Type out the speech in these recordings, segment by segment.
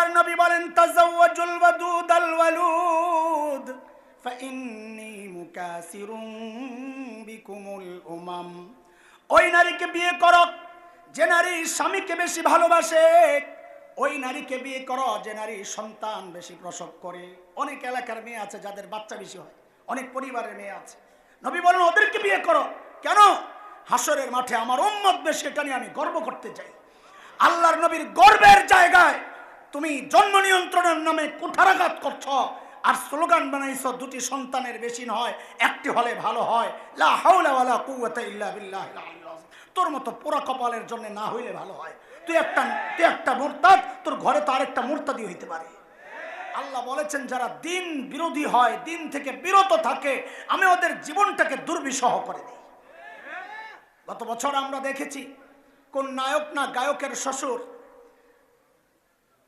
আল্লাহর নবী বলেন তাজাওয়াজুল ওয়াদুদাল ওয়ালুদ ফাইন্নী মুকাসিরুম বিকুমুল উমাম। ওই নারীকে বিয়ে করো যে নারী স্বামীকে বেশি ভালোবাসে, ওই নারীকে বিয়ে করো যে নারী সন্তান বেশি প্রসব করে। অনেক এলাকার মেয়ে আছে যাদের বাচ্চা বেশি হয়, অনেক পরিবারের মেয়ে আছে। নবী বলেন ওদেরকে বিয়ে করো। কেন? হাসরের মাঠে আমার উম্মত বেশি, এটা নিয়ে আমি গর্ব করতে চাই। আল্লাহর নবীর গর্বের জায়গায় তুমি জন্ম নিয়ন্ত্রণের নামে কুঠারাঘাত করছো আর স্লোগান বানাইছো দুটি সন্তানের বেশি নয়, একটি হলে ভালো হয়। লা হাওলা ওয়ালা কুওয়াতা ইল্লা বিল্লাহিল আলিয়্যিল আযীম। তোর মতো পোড়া কপালের জন্য না হইলে ভালো হয়। তুই একটা মুরতাদ, তোর ঘরে তো আরেকটা মুরতাদি হইতে পারে। আল্লাহ বলেছেন যারা দিন বিরোধী হয়, দিন থেকে বিরত থাকে, আমি ওদের জীবনটাকে দুর্বিষহ করে দিই। গত বছর আমরা দেখেছি কোন নায়ক না গায়কের শ্বশুর,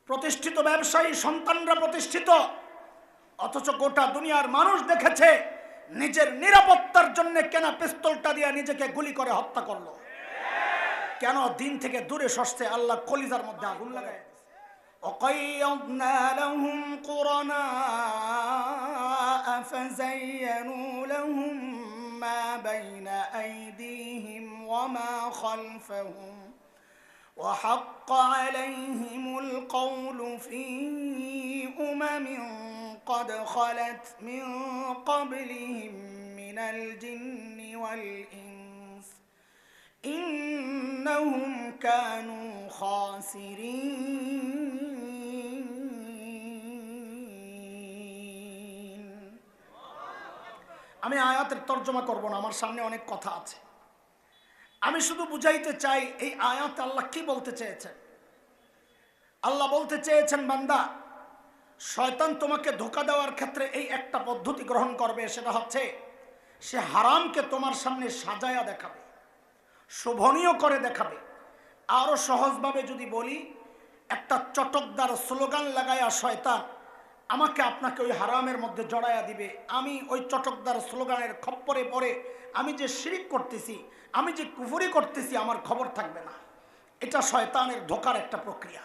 প্রতিষ্ঠিত ব্যবসায়ী, সন্তানরা প্রতিষ্ঠিত, অথচ গোটা দুনিয়ার মানুষ দেখেছে নিজের নিরাপত্তার জন্য কেনা পিস্তলটা দিয়ে নিজেকে গুলি করে হত্যা করলো। কেন? দিন থেকে দূরে সরছে। আল্লাহ কলিজার মধ্যে আগুন লাগায়। وقيضنا لهم قرناء فزينوا لهم ما بين أيديهم وما خلفهم وحق عليهم القول في أمم قد خلت من قبلهم من الجن والإنس إنهم كانوا خاسرين। আমি আয়াতের তর্জমা করব না, আমার সামনে অনেক কথা আছে। আমি শুধু বুঝাইতে চাই এই আয়াতে আল্লাহ কি বলতে চেয়েছেন। আল্লাহ বলতে চেয়েছেন বান্দা, শয়তান তোমাকে ধোঁকা দেওয়ার ক্ষেত্রে এই একটা পদ্ধতি গ্রহণ করবে, সেটা হচ্ছে সে হারামকে তোমার সামনে সাজায়া দেখাবে, শোভনীয় করে দেখাবে। আরো সহজভাবে যদি বলি, একটা চটকদার স্লোগান লাগায়া শয়তান আমাকে আপনাকে ওই হারামের মধ্যে জড়াইয়া দিবে। আমি ওই চটকদার স্লোগানের খপ্পরে পড়ে আমি যে শিরিক করতেছি, আমি যে কুফরি করতেছি, আমার খবর থাকবে না। এটা শয়তানের ধোঁকার একটা প্রক্রিয়া।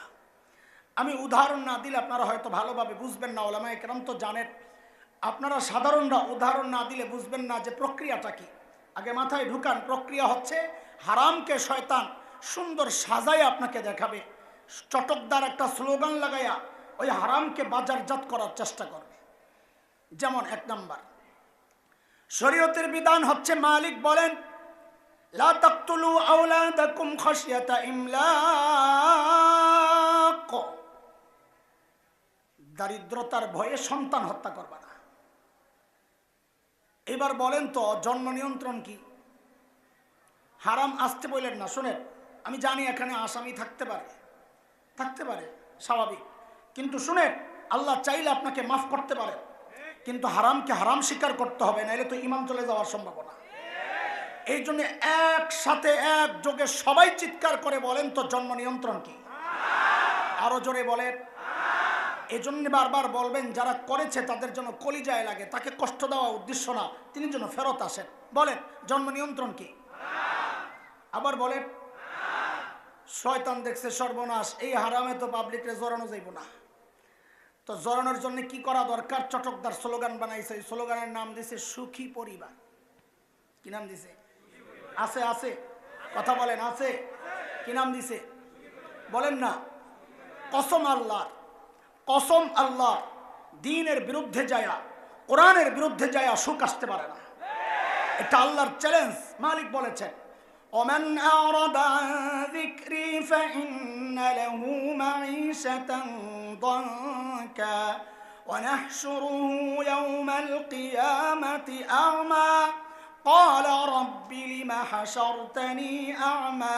আমি উদাহরণ না দিলে আপনারা হয়তো ভালোভাবে বুঝবেন না। ওলামায়ে কেরাম তো জানেন, আপনারা সাধারণরা উদাহরণ না দিলে বুঝবেন না যে প্রক্রিয়াটা কি। আগে মাথায় ঢুকান, প্রক্রিয়া হচ্ছে হারামকে শয়তান সুন্দর সাজায় আপনাকে দেখাবে, চটকদার একটা স্লোগান লাগাইয়া ওই হারামকে বাজারজাত করার চেষ্টা করবে। যেমন 1 নাম্বার, শরীয়তের বিধান হচ্ছে, মালিক বলেন লা তাকতুলু আওলাদাকুম খাশিয়াতা ইমলাক, দারিদ্রতার ভয়ে সন্তান হত্যা করবা না। এবার বলেন তো জন্ম নিয়ন্ত্রণ কি? হারাম আসতে বললেন না। শুনেন, আমি জানি এখানে আসামি থাকতে পারে, স্বাভাবিক, কিন্তু শুনেন, আল্লাহ চাইলে আপনাকে মাফ করতে পারেন, কিন্তু হারামকে হারাম স্বীকার করতে হবে, নাহলে তো ঈমান চলে যাওয়ার সম্ভাবনা। এই জন্য একসাথে একযোগে সবাই চিৎকার করে বলেন তো জন্ম নিয়ন্ত্রণ কি? আরো জোরে বলেন। এই জন্য বারবার বলবেন, যারা করেছে তাদের জন্য কলিজায় লাগে, তাকে কষ্ট দেওয়া উদ্দেশ্য না, তিনি যেন ফেরত আসেন। বলেন জন্ম নিয়ন্ত্রণ কি? আবার বলেন। শয়তান দেখছে সর্বনাশ, এই হারামে তো পাবলিকরে জড়ানো যাইব না, তো জড়ানোর জন্য কি করা দরকার? চটকদার স্লোগান বানাইছে। এই স্লোগানের নাম দিছে সুখী পরিবার। কি নাম দিছে? আছে কথা বলেন, আছে? কি নাম দিছে? বলেন না। কসম আল্লাহ, দ্বীনের বিরুদ্ধে যায়া, কোরআনের বিরুদ্ধে যায়া সুখ আসতে পারে না। এটা আল্লাহর চ্যালেঞ্জ। মালিক বলেছেন, ওমান আরাদা আন যিকরি ফাইন্না লাহু মাঈশাতান দানকা ওয়া নাহশুরুহু ইয়াওমাল কিয়ামাতি আ'মা ক্বালা রাব্বি লিমা হাশারতানি আ'মা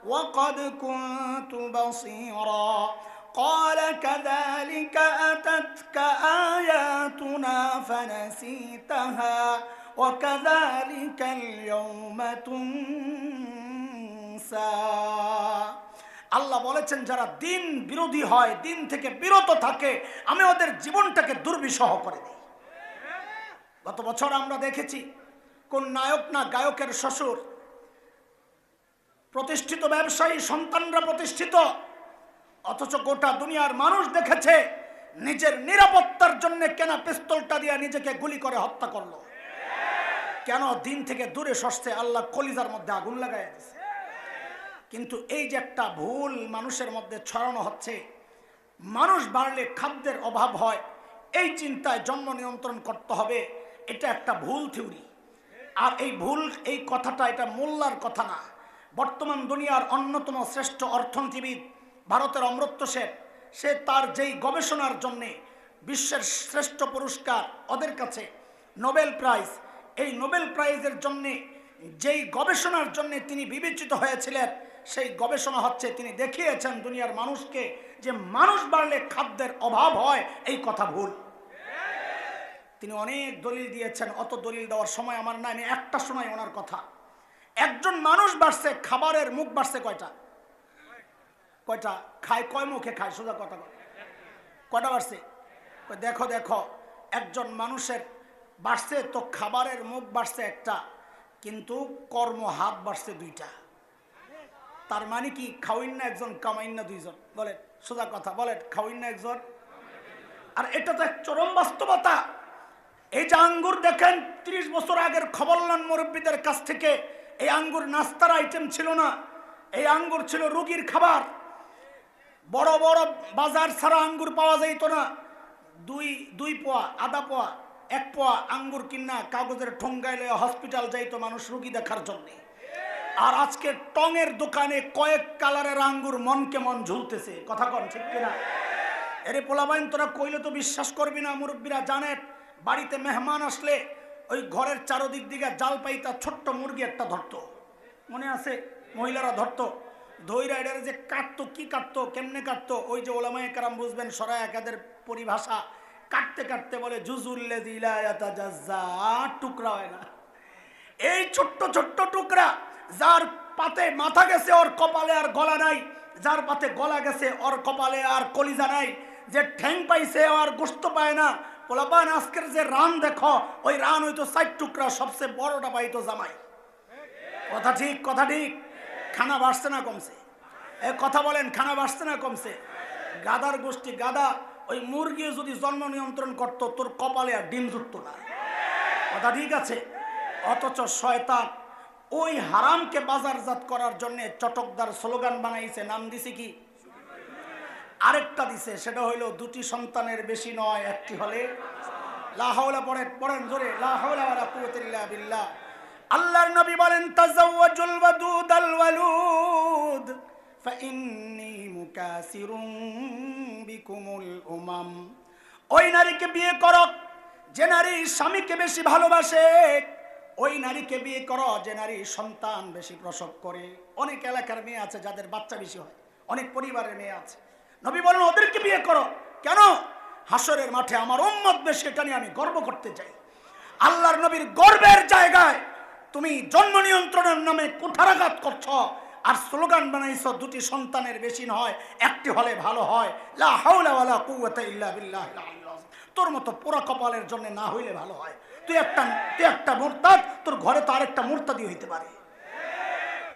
ওয়া ক্বাদ কুনতু বাসীরা قال كذلك أتتك آياتنا فنسيتها وكذلك اليوم تنسى। আল্লাহ বলেছেন যারা দিন বিরোধী হয়, দিন থেকে বিরত থাকে, আমি ওদের জীবনটাকে দুর্বিষহ করে দিই। গত বছর আমরা দেখেছি কোন নায়ক না গায়কের শ্বশুর, প্রতিষ্ঠিত ব্যবসায়ী, সন্তানরা প্রতিষ্ঠিত, অথচ গোটা দুনিয়ার মানুষ দেখেছে নিজের নিরাপত্তার জন্য কেনা পিস্তলটা দিয়ে নিজেকে গুলি করে হত্যা করলো। কেন? দিন থেকে দূরে সরছে, আল্লাহ কলিজার মধ্যে আগুন লাগাই দিয়েছে। কিন্তু এই যে একটা ভুল মানুষের মধ্যে ছড়ানো হচ্ছে, মানুষ বাড়লে খাদ্যের অভাব হয়, এই চিন্তায় জন্ম নিয়ন্ত্রণ করতে হবে, এটা একটা ভুল থিওরি। আর এই ভুল, এই কথাটা এটা মোল্লার কথা না। বর্তমান দুনিয়ার অন্যতম শ্রেষ্ঠ অর্থনীতিবিদ ভারতের অমর্ত্য সেন, সে তার যেই গবেষণার জন্যে বিশ্বের শ্রেষ্ঠ পুরস্কার ওদের কাছে নোবেল প্রাইজ, এই নোবেল প্রাইজের জন্যে যেই গবেষণার জন্যে তিনি বিবেচিত হয়েছিলেন, সেই গবেষণা হচ্ছে তিনি দেখিয়েছেন দুনিয়ার মানুষকে যে মানুষ বাড়লে খাদ্যের অভাব হয়, এই কথা ভুল। তিনি অনেক দলিল দিয়েছেন, অত দলিল দেওয়ার সময় আমার নাই, আমি একটা শোনাই ওনার কথা। একজন মানুষ বাড়ছে, খাবারের মুখ বাড়ছে কয়টা? কয়টা খায়? কয় মুখে খায়? সোজা কথা কয়টা বাড়ছে? দেখো দেখো, একজন মানুষের বাড়ছে তো খাবারের মুখ বাড়ছে একটা, কিন্তু কর্ম হাত বাড়ছে দুইটা। তার মানে কি? খাওয়াইন না একজন, কামাইন না দুইজন? বলেন সোজা কথা, বলেন খাওয়াইন না একজন। আর এটা তো এক চরম বাস্তবতা। এই যে আঙ্গুর দেখেন, 30 বছর আগের খবর লন মুরব্বীদের কাছ থেকে, এই আঙ্গুর নাস্তার আইটেম ছিল না, এই আঙ্গুর ছিল রোগীর খাবার। বড় বড় বাজার ছাড়া আঙ্গুর পাওয়া যাইতো না। দুই পোয়া, আধা পোয়া, 1 পোয়া আঙ্গুর কিনা কাগজের ঠোঙ্গাইলে হসপিটাল যাইতো মানুষ রোগী দেখার জন্য। আর আজকে টঙের দোকানে কয়েক কালারের আঙ্গুর মনকে মন ঝুলতেছে। কথা কন ঠিক কিনা? এরে পোলাবাইন, তোরা কইলে তো বিশ্বাস করবি না। মুরব্বীরা জানেন, বাড়িতে মেহমান আসলে ওই ঘরের চারদিক দিকে জাল পাইতা ছোট্ট মুরগি একটা ধরতো, মনে আছে? মহিলারা ধরতো, ধৈরা এটার যে কাটতো, কি কাটতো, কেমনে কাটতো, ওই যে ওলামায়ে কেরাম বুঝবেন সরায় একাদের পরিভাষা, কাটতে কাটতে বলে জুজুল্লাযী লা ইয়াতাজাজ্জা, টুকরা হয় না। এই ছোট্ট ছোট্ট টুকরা, যার পাতে মাথা গেছে ওর কপালে আর গলা নাই, যার পাতে গলা গেছে ওর কপালে আর কলিজা নাই, যে ঠ্যাং পাইছে আর গোশত পায় না। পোলাপান আজকের যে রান দেখো, ওই রান হইতো 4 টুকরা, সবচেয়ে বড়টা পাইতো জামাই। কথা ঠিক, কথা ঠিক। খানা বাড়ছে না কমছে? এ কথা বলেন, খানা বাড়ছে না কমছে? গাদার গোষ্ঠী গাদা, ওই মুরগি যদি জন্ম নিয়ন্ত্রণ করতো, তোর কপালে আর ডিম জুটতো না। কথা ঠিক আছে? অথচ শয়তান ওই হারামকে বাজারজাত করার জন্য চটকদার স্লোগান বানাইছে, নাম দিছে কি? আরেকটা দিছে, সেটা হইল 2টি সন্তানের বেশি নয়, একটি হলে। লা হাওলা পড়েন জোরে, লা হাওলা ওয়ালা কুওয়াতা ইল্লা বিল্লাহ। আল্লাহর নবী বলেন, তাযাওয়াজুল ওয়াদুদাল ওয়ালুদ ফাইন্নী মুকাসিরুম বিকুমুল উমাম। ওই নারীকে বিয়ে করো যে নারী স্বামীকে বেশি ভালোবাসে, ওই নারীকে বিয়ে করো যে নারী সন্তান বেশি প্রসব করে। অনেক এলাকার মেয়ে আছে যাদের বাচ্চা বেশি হয়, অনেক পরিবারের মেয়ে আছে। নবী বলেন ওদেরকে বিয়ে করো। কেন? হাসরের মাঠে আমার উম্মত বেশি, এটা নিয়ে আমি গর্ব করতে চাই। আল্লাহর নবীর গর্বের জায়গায় তুমি জন্ম নিয়ন্ত্রণের নামে কুঠারাঘাত করছো, আর স্লোগান বানাইছো 2টি সন্তানের বেশি নয়, একটি হলে ভালো হয়। লা হাওলা ওয়ালা কুওয়াতা ইল্লা বিল্লাহ। তোর মতো পোড়া কপালের জন্য না হইলে ভালো হয়। তুই একটা মুরতাদ, তোর ঘরে তো আরেকটা মুরতাদি হইতে পারে।